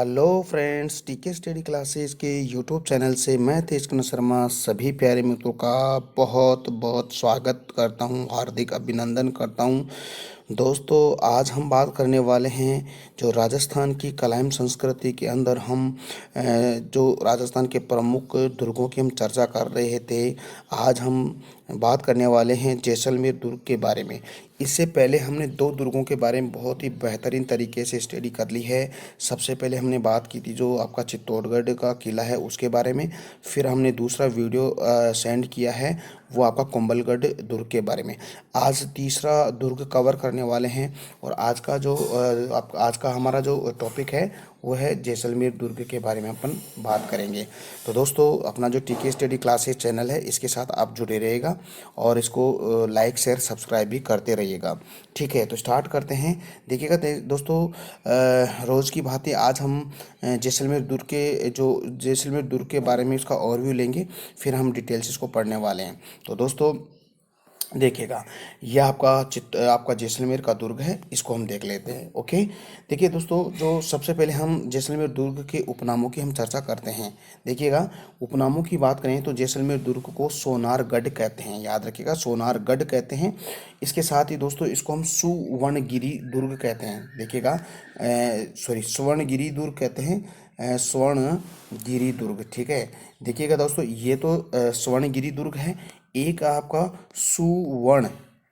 Hello friends, टीके study classes के YouTube channel से मैं तेजकर्ण शर्मा सभी प्यारे मित्रों का बहुत बहुत स्वागत करता हूं, हार्दिक अभिनंदन करता हूं। दोस्तों, आज हम बात करने वाले हैं जो राजस्थान की कला एवं संस्कृति के अंदर हम जो राजस्थान के प्रमुख दुर्गों की हम चर्चा कर रहे थे। आज हम बात करने वाले हैं जैसलमेर दुर्ग के बारे में। इससे पहले हमने दो दुर्गों के बारे में बहुत ही बेहतरीन तरीके से स्टडी कर ली है। सबसे पहले हमने बात की थी जो आपका चित्तौड़गढ़ का किला है उसके बारे में। फिर हमने दूसरा वीडियो सेंड किया है, वो आपका कुंभलगढ़ दुर्ग के बारे में। आज तीसरा दुर्ग कवर करने वाले हैं और आज का हमारा जो टॉपिक है वो है जैसलमेर दुर्ग के बारे में अपन बात करेंगे। तो दोस्तों, अपना जो टीके स्टडी क्लासेस चैनल है इसके साथ आप जुड़े रहिएगा और इसको लाइक शेयर सब्सक्राइब भी करते रहिएगा। ठीक है, तो स्टार्ट करते हैं। देखिएगा दोस्तों, रोज़ की भांति आज हम जैसलमेर दुर्ग के बारे में इसका ओवरव्यू लेंगे, फिर हम डिटेल्स इसको पढ़ने वाले हैं। तो दोस्तों देखिएगा, यह आपका जैसलमेर का दुर्ग है, इसको हम देख लेते हैं। ओके, देखिए दोस्तों, जो सबसे पहले हम जैसलमेर दुर्ग के उपनामों की हम चर्चा करते हैं। देखिएगा, उपनामों की बात करें तो जैसलमेर दुर्ग को सोनारगढ़ कहते हैं, याद रखिएगा सोनारगढ़ कहते हैं। इसके साथ ही दोस्तों इसको हम सुवर्णगिरी दुर्ग कहते हैं। देखिएगा, स्वर्णगिरी दुर्ग कहते हैं, स्वर्णगिरी दुर्ग। ठीक है, देखिएगा दोस्तों, ये तो स्वर्णगिरी दुर्ग है। एक आपका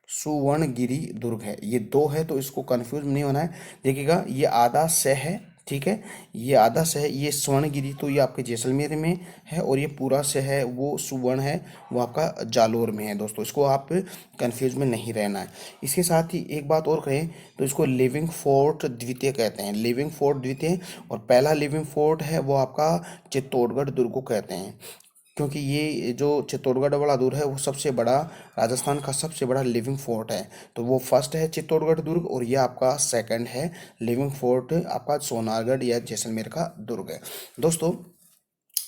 सुवर्णगिरी दुर्ग है, ये दो है तो इसको कंफ्यूज नहीं होना है। देखिएगा, ये आधा स है, ठीक है, ये आधा स है। ये स्वर्णगिरी तो ये आपके जैसलमेर में है और ये पूरा स है वो सुवर्ण है, वो आपका जालोर में है। दोस्तों, इसको आप कंफ्यूज में नहीं रहना है। इसके साथ ही एक बात और कहें तो इसको लिविंग फोर्ट द्वितीय कहते हैं, लिविंग फोर्ट द्वितीय। और पहला लिविंग फोर्ट है वो आपका चित्तौड़गढ़ दुर्ग को कहते हैं, क्योंकि ये जो चित्तौड़गढ़ वाला दुर्ग है वो सबसे बड़ा, राजस्थान का सबसे बड़ा लिविंग फोर्ट है। तो वो फर्स्ट है चित्तौड़गढ़ दुर्ग और ये आपका सेकंड है लिविंग फोर्ट आपका सोनारगढ़ या जैसलमेर का दुर्ग है। दोस्तों,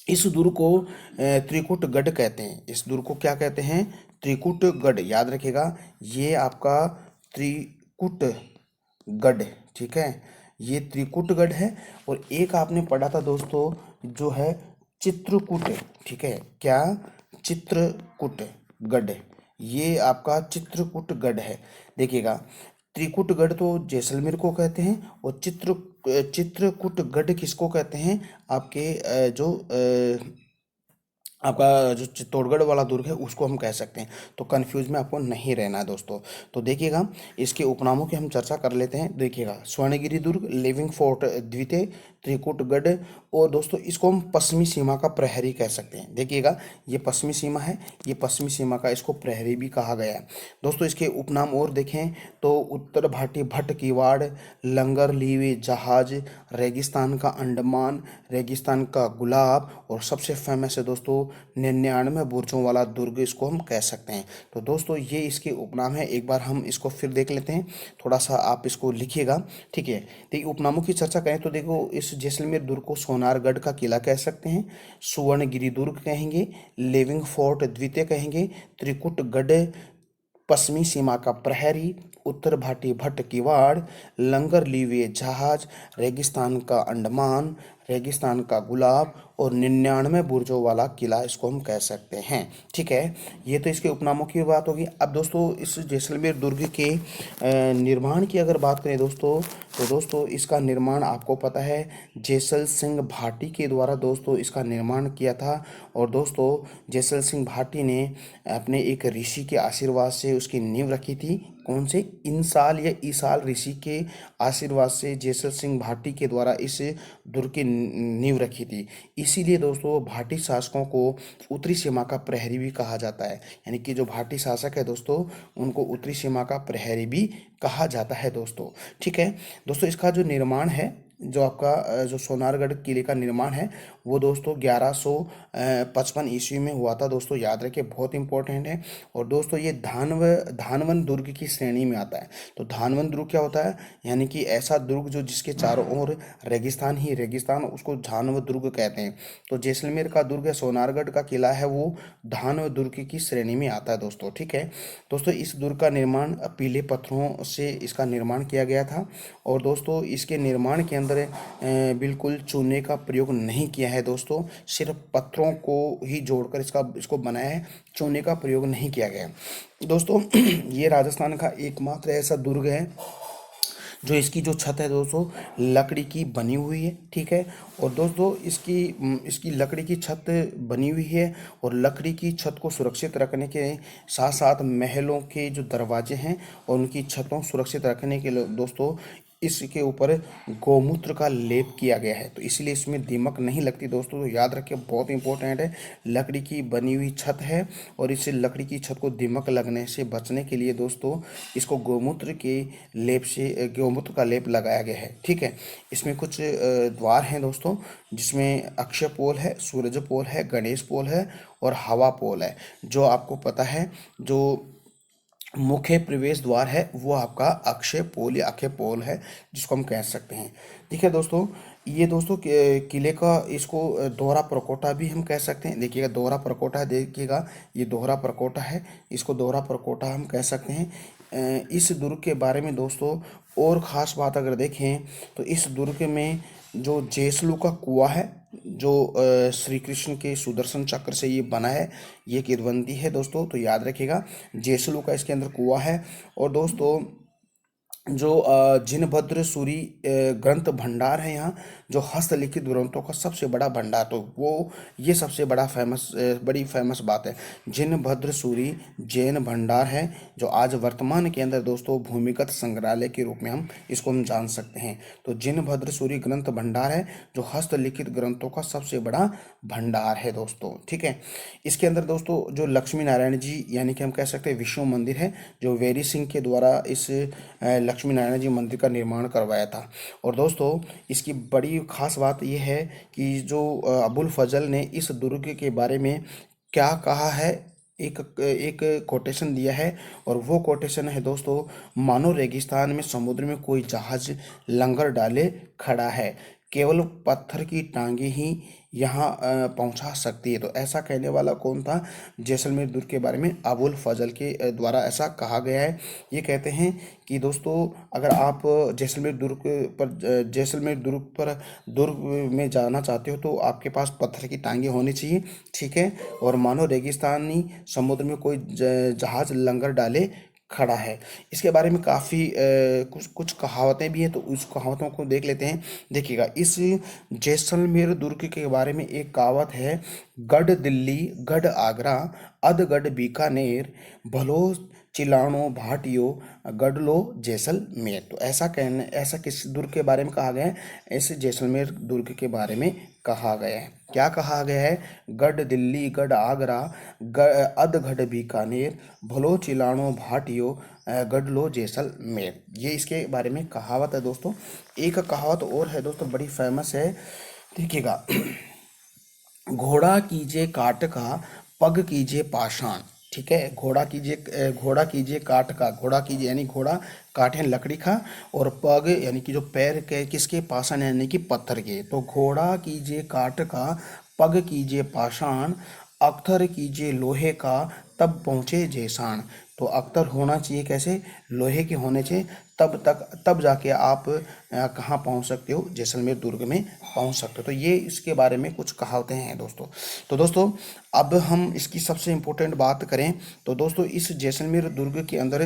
इस दुर्ग को त्रिकुटगढ़ कहते हैं। इस दुर्ग को क्या कहते हैं? त्रिकुटगढ़, याद रखिएगा, ये आपका त्रिकुटगढ़। ठीक है, ये त्रिकुटगढ़ है। और एक आपने पढ़ा था दोस्तों जो है चित्रकूट। ठीक है, क्या? चित्रकूटगढ़, ये आपका चित्रकूटगढ़ है। देखिएगा, त्रिकुटगढ़ तो जैसलमेर को कहते हैं और चित्रकूटगढ़ किसको कहते हैं? आपके आपका जो चित्तौड़गढ़ वाला दुर्ग है उसको हम कह सकते हैं। तो कंफ्यूज में आपको नहीं रहना है दोस्तों। तो देखिएगा, इसके उपनामों की हम चर्चा कर लेते हैं। देखिएगा, स्वर्णगिरी दुर्ग, लिविंग फोर्ट द्वितीय, त्रिकुटगढ़। और दोस्तों इसको हम पश्चिमी सीमा का प्रहरी कह सकते हैं। देखिएगा, ये पश्चिमी सीमा है, ये पश्चिमी सीमा का इसको प्रहरी भी कहा गया है। दोस्तों, इसके उपनाम और देखें तो उत्तर भाटी भट्ट किवाड़, लंगर लीवे जहाज, रेगिस्तान का अंडमान, रेगिस्तान का गुलाब और सबसे फेमस है दोस्तों 99 बुर्जों वाला दुर्ग, इसको हम कह सकते हैं। तो दोस्तों ये इसके उपनाम है। एक बार हम इसको फिर देख लेते हैं, थोड़ा सा आप इसको लिखिएगा। ठीक है, देखिए उपनामों की चर्चा करें तो देखो, इस जैसलमेर दुर्ग को सोनारगढ़ का किला कह सकते हैं, सुवर्णगिरी दुर्ग कहेंगे, लिविंग फोर्ट द्वितीय कहेंगे, त्रिकुटगढ़ पश्चिमी सीमा का प्रहरी, उत्तर भाटी भट्ट किवाड़, लंगर लीवे जहाज, रेगिस्तान का अंडमान, रेगिस्तान का गुलाब और 99 बुर्जों वाला किला, इसको हम कह सकते हैं। ठीक है, ये तो इसके उपनामों की बात होगी। अब दोस्तों इस जैसलमेर दुर्ग के निर्माण की अगर बात करें दोस्तों, तो दोस्तों इसका निर्माण आपको पता है जैसल सिंह भाटी के द्वारा दोस्तों इसका निर्माण किया था। और दोस्तों जैसल सिंह भाटी ने अपने एक ऋषि के आशीर्वाद से उसकी नींव रखी थी। कौन से? इंसाल या ईसाल ऋषि के आशीर्वाद से जैसल सिंह भाटी के द्वारा इस दुर्ग की नींव रखी थी। इसीलिए दोस्तों भाटी शासकों को उत्तरी सीमा का प्रहरी भी कहा जाता है, यानी कि जो भाटी शासक है दोस्तों उनको उत्तरी सीमा का प्रहरी भी कहा जाता है दोस्तों। ठीक है दोस्तों, इसका जो निर्माण है, जो आपका जो सोनारगढ़ किले का निर्माण है वो दोस्तों 1155 ईस्वी में हुआ था दोस्तों, याद रखिए, बहुत इंपॉर्टेंट है। और दोस्तों ये धानवन दुर्ग की श्रेणी में आता है। तो धानवन दुर्ग क्या होता है? यानी कि ऐसा दुर्ग जो जिसके चारों ओर रेगिस्तान ही रेगिस्तान, उसको धानव दुर्ग कहते हैं। तो जैसलमेर का दुर्ग है, सोनारगढ़ का किला है, वो धानव दुर्ग की श्रेणी में आता है दोस्तों। ठीक है दोस्तों, इस दुर्ग का निर्माण पीले पत्थरों से इसका निर्माण किया गया था। और दोस्तों इसके निर्माण के अंदर बिल्कुल चूने का प्रयोग नहीं किया है दोस्तों, सिर्फ पत्थरों को ही जोड़कर इसको बनाया है, चूने का प्रयोग नहीं किया गया है दोस्तों। ये राजस्थान का एकमात्र ऐसा दुर्ग है जो इसकी जो छत है दोस्तों लकड़ी की बनी हुई है, ठीक है। और दोस्तों इसकी लकड़ी की छत बनी हुई है, और लकड़ी की छत को सुरक्षित रखने के साथ साथ महलों के जो दरवाजे हैं और उनकी छतों सुरक्षित रखने के लिए दोस्तों इसके ऊपर गौमूत्र का लेप किया गया है, तो इसलिए इसमें दीमक नहीं लगती दोस्तों। तो याद रखिए, बहुत इंपॉर्टेंट है, लकड़ी की बनी हुई छत है और इस लकड़ी की छत को दीमक लगने से बचने के लिए दोस्तों इसको गौमूत्र का लेप लगाया गया है, ठीक है। इसमें कुछ द्वार हैं दोस्तों, जिसमें अक्षय पोल है, सूरज पोल है, गणेश पोल है और हवा पोल है। जो आपको पता है, जो मुख्य प्रवेश द्वार है वो आपका अक्षय पोल या अक्षय पोल है, जिसको हम कह सकते हैं। ठीक है दोस्तों, ये दोस्तों किले का इसको दोहरा प्रकोटा भी हम कह सकते हैं। देखिएगा, दोहरा प्रकोटा है, देखिएगा ये दोहरा प्रकोटा है, इसको दोहरा प्रकोटा हम कह सकते हैं। इस दुर्ग के बारे में दोस्तों और ख़ास बात अगर देखें तो इस दुर्ग में जो जेसलू का कुआं है, जो श्री कृष्ण के सुदर्शन चक्र से ये बना है, ये किदवंती है दोस्तों, तो याद रखिएगा जेसलू का इसके अंदर कुआं है। और दोस्तों जो जिनभद्र सूरी ग्रंथ भंडार है यहाँ, जो हस्तलिखित ग्रंथों का सबसे बड़ा भंडार, तो वो ये सबसे बड़ी फेमस बात है। जिनभद्र सूरी जैन भंडार है, जो आज वर्तमान के अंदर दोस्तों भूमिगत संग्रहालय के रूप में हम जान सकते हैं। तो जिनभद्र सूरी ग्रंथ भंडार है, जो हस्तलिखित ग्रंथों का सबसे बड़ा भंडार है दोस्तों, ठीक है। इसके अंदर दोस्तों जो लक्ष्मी नारायण जी यानी कि हम कह सकते हैं विष्णु मंदिर है, जो वेरी सिंह के द्वारा इस लक्ष्मी नारायण जी मंदिर का निर्माण करवाया था। और दोस्तों इसकी बड़ी खास बात यह है कि जो अबुल फजल ने इस दुर्ग के बारे में क्या कहा है, एक एक कोटेशन दिया है, और वो कोटेशन है दोस्तों, मानो रेगिस्तान में समुद्र में कोई जहाज लंगर डाले खड़ा है, केवल पत्थर की टांगे ही यहाँ पहुँचा सकती है। तो ऐसा कहने वाला कौन था? जैसलमेर दुर्ग के बारे में अबुल फजल के द्वारा ऐसा कहा गया है। ये कहते हैं कि दोस्तों अगर आप जैसलमेर दुर्ग में जाना चाहते हो तो आपके पास पत्थर की टांगे होनी चाहिए, ठीक है। और मानो रेगिस्तानी समुद्र में कोई जहाज लंगर डाले खड़ा है। इसके बारे में काफ़ी कुछ कुछ कहावतें भी हैं, तो उस कहावतों को देख लेते हैं। देखिएगा, इस जैसलमेर दुर्ग के बारे में एक कहावत है, गढ़ दिल्ली गढ़ आगरा अध गढ़ बीकानेर भलो चिलानो भाटियो गढ़ लो जैसलमेर। तो ऐसा किस दुर्ग के बारे में कहा गया है? ऐसे जैसलमेर दुर्ग के बारे में कहा गया है। क्या कहा गया है? गढ़ दिल्ली गढ़ आगरा अध गढ़ बीकानेर भलो चिलानो भाटियो गढ़ लो जैसलमेर। ये इसके बारे में कहावत है दोस्तों। एक कहावत और है दोस्तों, बड़ी फेमस है, देखिएगा, घोड़ा कीजिए काट का पग कीजिए पाषाण, ठीक है। घोड़ा कीजिए काट का, घोड़ा कीजिए यानी घोड़ा काटे लकड़ी का, और पग यानी कि जो पैर के किसके, पाषाण यानी कि पत्थर के। तो घोड़ा कीजिए काट का पग कीजिए पाषाण, अख्तर कीजिए लोहे का तब पहुँचे जैसाण। तो अख्तर होना चाहिए कैसे? लोहे के होने चाहिए, तब जाके आप कहाँ पहुँच सकते हो? जैसलमेर दुर्ग में पहुँच सकते हो। तो ये इसके बारे में कुछ कहावतें हैं दोस्तों। तो दोस्तों अब हम इसकी सबसे इम्पोर्टेंट बात करें तो दोस्तों इस जैसलमेर दुर्ग के अंदर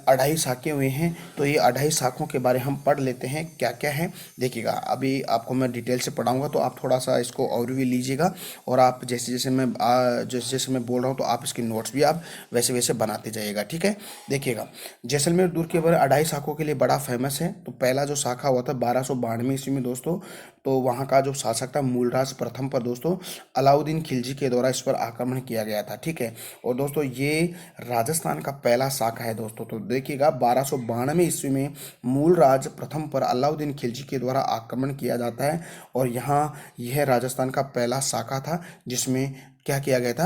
2.5 शाखें हुए हैं। तो ये 2.5 शाखों के बारे हम पढ़ लेते हैं, क्या क्या है। देखिएगा, अभी आपको मैं डिटेल से पढ़ाऊंगा, तो आप थोड़ा सा इसको ओवरव्यू लीजिएगा, और आप जैसे मैं बोल रहा हूँ तो आप इसके नोट्स भी आप वैसे वैसे बनाते जाइएगा, ठीक है। देखिएगा, जैसलमेर दुर्ग के बारे 2.5 शाखों के लिए बड़ा फेमस है। तो पहला जो शाखा हुआ था 1292 ईस्वी में दोस्तों, तो वहाँ का जो शासक था मूलराज प्रथम पर दोस्तों अलाउद्दीन खिलजी के द्वारा इस पर आक्रमण किया गया था, ठीक है। और दोस्तों ये राजस्थान का पहला शाखा है दोस्तों। तो देखिएगा, 1292 ईस्वी में मूलराज प्रथम पर अलाउद्दीन खिलजी के द्वारा आक्रमण किया जाता है, और यह राजस्थान का पहला शाखा था जिसमें क्या किया गया था?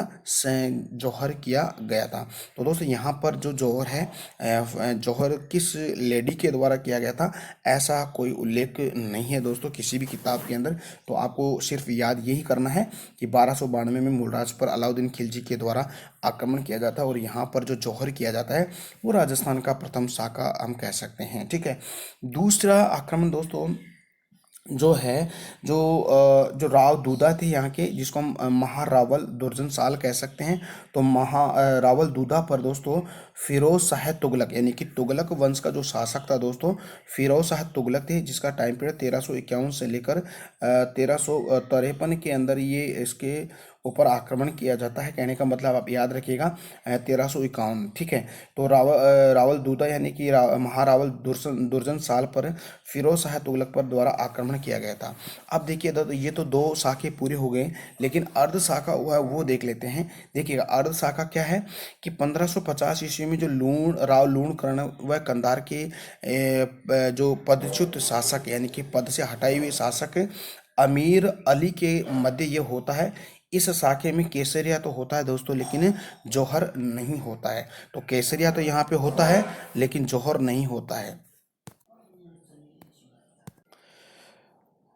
जौहर किया गया था। तो दोस्तों यहाँ पर जो जौहर है, जौहर किस लेडी के द्वारा किया गया था, ऐसा कोई उल्लेख नहीं है दोस्तों किसी भी किताब के अंदर। तो आपको सिर्फ याद यही करना है कि 1292 में मूलराज पर अलाउद्दीन खिलजी के द्वारा आक्रमण किया जाता है, और यहाँ पर जो जौहर किया जाता है वो राजस्थान का प्रथम शाखा हम कह सकते हैं, ठीक है। दूसरा आक्रमण दोस्तों जो है जो राव दूदा थे यहाँ के, जिसको हम महारावल दुर्जनशाल कह सकते हैं। तो रावल दूदा पर दोस्तों फिरोज शाह तुगलक, यानी कि तुगलक वंश का जो शासक था दोस्तों, फिरोज शाह तुगलक थे, जिसका टाइम पीरियड 1351 से लेकर 1353 के अंदर ये इसके ऊपर आक्रमण किया जाता है। कहने का मतलब आप याद रखिएगा 1351, ठीक है। तो रावल दूदा यानी कि महारावल दुर्जन साल पर फिरोज शाह तुगलक पर द्वारा आक्रमण किया गया था। अब देखिए ये तो दो शाखे पूरे हो गए, लेकिन अर्ध शाखा हुआ है वो देख लेते हैं। देखिएगा अर्ध शाखा क्या है कि 1550 ईस्वी में जो राव लूण कर्ण व कंधार के जो पदच्युत शासक, यानी कि पद से हटाए हुए शासक अमीर अली के मध्य ये होता है। इस शाखे में केसरिया तो होता है दोस्तों, लेकिन जौहर नहीं होता है। तो केसरिया तो यहाँ पे होता है, लेकिन जौहर नहीं होता है।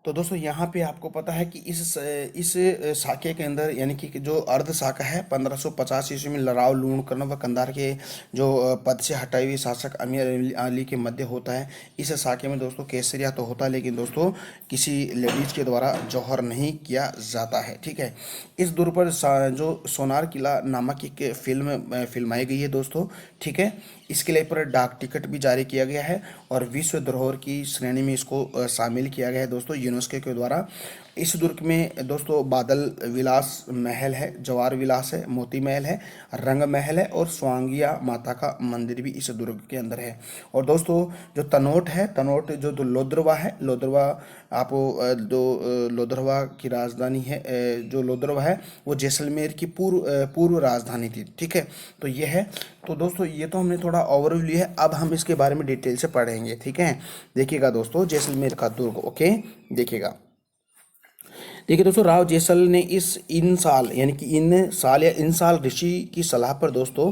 तो दोस्तों यहाँ पे आपको पता है कि इस शाखे के अंदर, यानी कि जो अर्ध शाखा है, 1550 ईस्वी में लड़ाव लूण कर्ण व कंधार के जो पद से हटाए हुए शासक अमीर अली के मध्य होता है। इस शाखे में दोस्तों केसरिया तो होता है, लेकिन दोस्तों किसी लेडीज के द्वारा जौहर नहीं किया जाता है, ठीक है। इस दूर पर जो सोनार किला नामक एक फिल्माई गई है दोस्तों, ठीक है। इसके लिए पर डाक टिकट भी जारी किया गया है और विश्व धरोहर की श्रेणी में इसको शामिल किया गया है दोस्तों यूनेस्को के द्वारा। इस दुर्ग में दोस्तों बादल विलास महल है, जवार विलास है, मोती महल है, रंग महल है और स्वांगिया माता का मंदिर भी इस दुर्ग के अंदर है। और दोस्तों जो तनोट है, तनोट जो लोद्रवा है, लोद्रवा आप जो लोद्रवा की राजधानी है, जो लोद्रवा है वो जैसलमेर की पूर्व राजधानी थी, ठीक है। तो ये है। तो दोस्तों ये तो हमने थोड़ा ओवरव्यू लिया है, अब हम इसके बारे में डिटेल से पढ़ेंगे, ठीक है। देखिएगा दोस्तों जैसलमेर का दुर्ग, ओके। देखिएगा देखिए दोस्तों राव जैसल ने इन साल, यानी कि इन साल या इन साल ऋषि की सलाह पर दोस्तों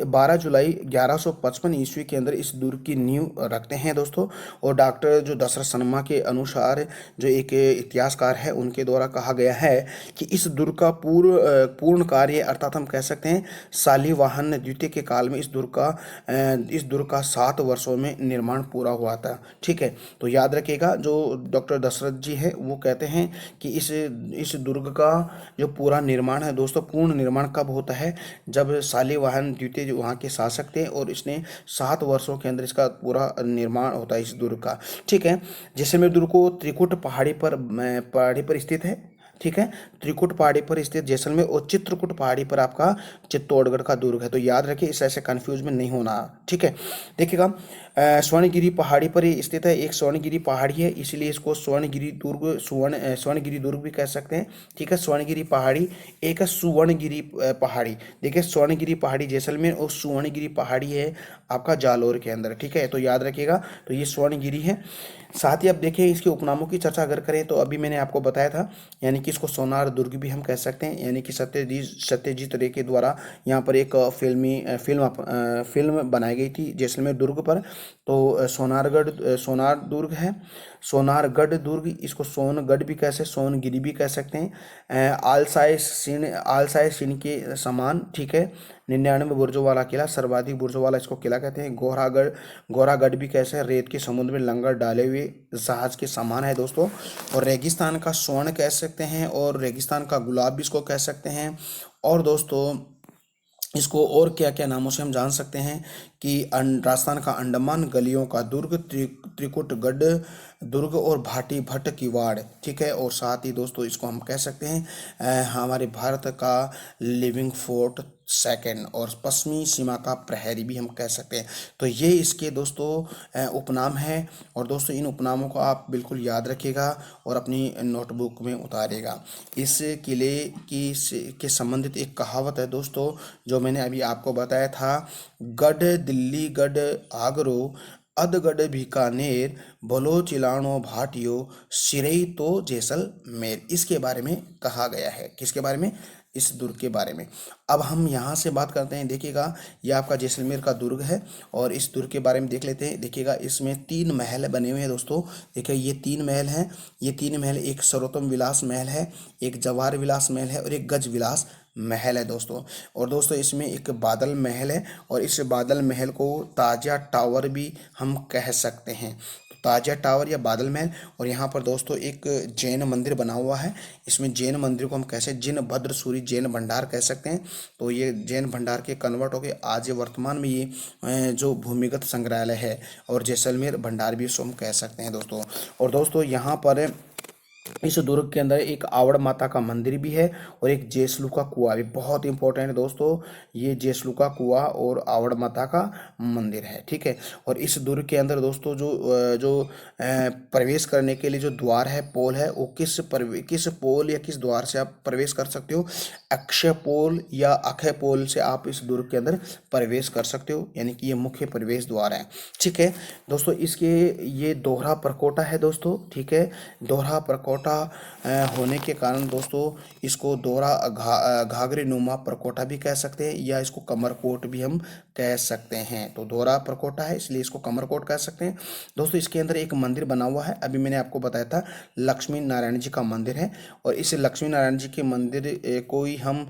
12 जुलाई 1155 ईस्वी के अंदर इस दुर्ग की नींव रखते हैं दोस्तों। और डॉक्टर जो दशरथ शर्मा के अनुसार, जो एक इतिहासकार है, उनके द्वारा कहा गया है कि इस दुर्ग का पूर्ण कार्य, अर्थात हम कह सकते हैं शालिवाहन द्वितीय के काल में इस दुर्ग का 7 वर्षों में निर्माण पूरा हुआ था, ठीक है। तो याद रखिएगा जो डॉक्टर दशरथ जी है वो कहते हैं कि इस दुर्ग का जो पूरा निर्माण है दोस्तों, पूर्ण निर्माण कब होता है, जब शालिवाहन द्वितीय जो वहाँ के शासक थे और इसने 7 वर्षों के अंदर इसका पूरा निर्माण होता है इस दुर्ग का, ठीक है। जैसलमेर दुर्ग को त्रिकुट पहाड़ी पर स्थित है, ठीक है। त्रिकुट पहाड़ी पर स्थित जैसलमेर और चित्रकूट पहाड़ी पर आपका चित्तौड़गढ़ का दुर्ग है। तो याद रखिए, इस ऐसे कंफ्यूज में नहीं होना, ठीक है। देखिएगा स्वर्णगिरी पहाड़ी पर ये स्थित है, एक स्वर्णगिरी पहाड़ी है, इसलिए इसको स्वर्णगिरी दुर्ग भी कह सकते हैं, ठीक है। स्वर्णगिरी पहाड़ी एक है सुवर्णगिरी पहाड़ी। देखिए स्वर्णगिरी पहाड़ी जैसलमेर और सुवर्णगिरी पहाड़ी है आपका जालौर के अंदर, ठीक है। तो याद रखिएगा, तो ये स्वर्णगिरी है। साथ ही अब देखें इसके उपनामों की चर्चा अगर करें तो अभी मैंने आपको बताया था, यानी कि इसको सोनार दुर्ग भी हम कह सकते हैं, यानी कि सत्यजीत रे के द्वारा यहाँ पर एक फिल्म बनाई गई थी जैसलमेर दुर्ग पर। तो सोनार दुर्ग है, सोनारगढ़ दुर्ग, इसको सोनगढ़ भी सोनगिरी भी कह सकते हैं। आलसाय सिंह के समान, ठीक है। 99 बुर्जों वाला किला, सर्वाधिक बुर्जों वाला इसको किला कहते हैं। गोरागढ़ भी कैसे, रेत के समुद्र में लंगर डाले हुए जहाज के समान है दोस्तों। और रेगिस्तान का स्वर्ण कह सकते हैं, और रेगिस्तान का गुलाब भी इसको कह सकते हैं। और दोस्तों इसको और क्या क्या नामों से हम जान सकते हैं कि राजस्थान का अंडमान गलियों का दुर्ग, त्रिकुटगढ़ दुर्ग और भाटी भट्ट की वाड़, ठीक है। और साथ ही दोस्तों इसको हम कह सकते हैं हमारे भारत का लिविंग फोर्ट सेकंड, और पश्चिमी सीमा का प्रहरी भी हम कह सकते हैं। तो ये इसके दोस्तों उपनाम है। और दोस्तों इन उपनामों को आप बिल्कुल याद रखिएगा और अपनी नोटबुक में उतारिएगा। इस किले के संबंधित एक कहावत है दोस्तों, जो मैंने अभी आपको बताया था, गढ़ दिल्ली गढ़ आगरो अधगढ़ बीकानेर भलो चिलानो भाटियो सिरई तो जैसलमेर। इसके बारे में कहा गया है, किसके बारे में, इस दुर्ग के बारे में। अब हम यहाँ से बात करते हैं। देखिएगा ये आपका जैसलमेर का दुर्ग है और इस दुर्ग के बारे में देख लेते हैं। देखिएगा इसमें 3 महल बने हुए हैं दोस्तों। देखिए ये 3 महल हैं, ये 3 महल, एक सर्वोत्तम विलास महल है, एक जवार विलास महल है और एक गज विलास महल है दोस्तों। और दोस्तों इसमें एक बादल महल है और इस बादल महल को ताजा टावर भी हम कह सकते हैं। ताजिया टावर या बादल महल। और यहाँ पर दोस्तों एक जैन मंदिर बना हुआ है। इसमें जैन मंदिर को हम कैसे जिन भद्र सूरी जैन भंडार कह सकते हैं। तो ये जैन भंडार के कन्वर्ट हो गए आज ये वर्तमान में ये जो भूमिगत संग्रहालय है और जैसलमेर भंडार भी इसको हम कह सकते हैं दोस्तों। और दोस्तों यहाँ पर इस दुर्ग के अंदर एक आवड़ माता का मंदिर भी है और एक जेसलू का कुआं भी बहुत इंपॉर्टेंट है दोस्तों। ये जेसलू का कुआं और आवड़ माता का मंदिर है, ठीक है। और इस दुर्ग के अंदर दोस्तों प्रवेश करने के लिए जो द्वार है, पोल है, वो किस पोल या किस द्वार से आप प्रवेश कर सकते हो। अक्षय पोल या अक्षय पोल से आप इस दुर्ग के अंदर प्रवेश कर सकते हो, यानी कि ये मुख्य प्रवेश द्वार है, ठीक है दोस्तों। इसके ये दोहरा परकोटा है दोस्तों, ठीक है। दोहरा परकोटा होने के कारण दोस्तों इसको दोहरा घाघरे नुमा परकोटा भी कह सकते हैं या इसको कमरकोट भी हम कह सकते हैं। तो दोहरा परकोटा है इसलिए इसको कमरकोट कह सकते हैं दोस्तों। इसके अंदर एक मंदिर बना हुआ है, अभी मैंने आपको बताया था लक्ष्मी नारायण जी का मंदिर है। और इस लक्ष्मी नारायण जी के मंदिर को ही हम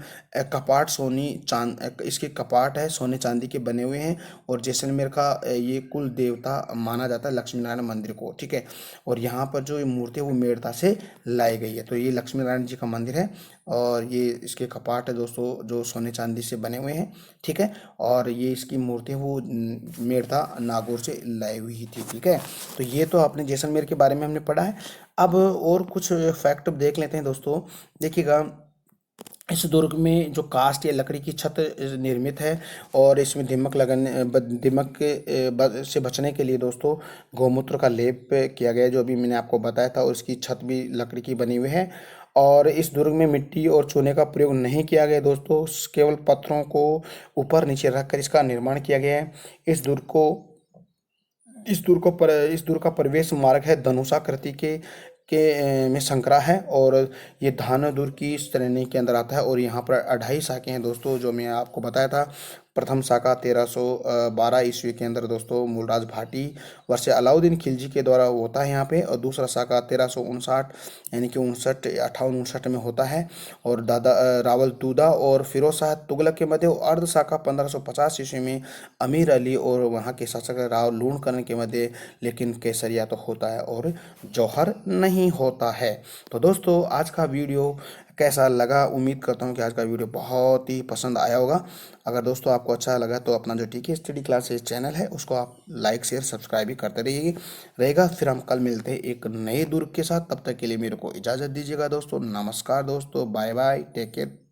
कपाट इसके कपाट है सोने चांदी के बने हुए हैं। और जैसलमेर का ये कुल देवता माना जाता है लक्ष्मी नारायण मंदिर को, ठीक है। और यहाँ पर जो ये मूर्ति है वो मेड़ता से लाई गई है। तो ये लक्ष्मी नारायण जी का मंदिर है और ये इसके कपाट है दोस्तों जो सोने चांदी से बने हुए हैं, ठीक है। और ये इसकी मूर्ति वो मेड़ता नागौर से लाई हुई थी, ठीक है। तो ये तो आपने जैसलमेर के बारे में हमने पढ़ा है। अब और कुछ फैक्ट देख लेते हैं दोस्तों। देखिएगा इस दुर्ग में जो कास्ट या लकड़ी की छत निर्मित है और इसमें दीमक से बचने के लिए दोस्तों गौमूत्र का लेप किया गया है, जो अभी मैंने आपको बताया था। और इसकी छत भी लकड़ी की बनी हुई है। और इस दुर्ग में मिट्टी और चूने का प्रयोग नहीं किया गया दोस्तों, केवल पत्थरों को ऊपर नीचे रखकर इसका निर्माण किया गया है। इस दुर्ग का प्रवेश मार्ग है धनुषाकृति में संकरा है और ये धानादुर की श्रेणी के अंदर आता है। और यहाँ पर 2.5 शाखें हैं दोस्तों, जो मैं आपको बताया था। प्रथम शाखा 1312 ईस्वी के अंदर दोस्तों मूलराज भाटी वर्ष अलाउद्दीन खिलजी के द्वारा होता है यहाँ पे। और दूसरा शाखा 1359 यानी कि 58 में होता है और दादा रावल दूदा और फिरोज शाह तुगलक के मध्य। अर्ध शाखा 1550 ईस्वी में अमीर अली और वहाँ के शासक राव लूणकरण के मध्य, लेकिन केसरिया तो होता है और जौहर नहीं होता है। तो दोस्तों आज का वीडियो कैसा लगा, उम्मीद करता हूँ कि आज का वीडियो बहुत ही पसंद आया होगा। अगर दोस्तों आपको अच्छा लगा तो अपना जो TK स्टडी क्लासेस चैनल है उसको आप लाइक शेयर सब्सक्राइब भी करते रहेगा। फिर हम कल मिलते हैं एक नए दुर्ग के साथ। तब तक के लिए मेरे को इजाज़त दीजिएगा दोस्तों। नमस्कार दोस्तों, बाय बाय, टेक केयर।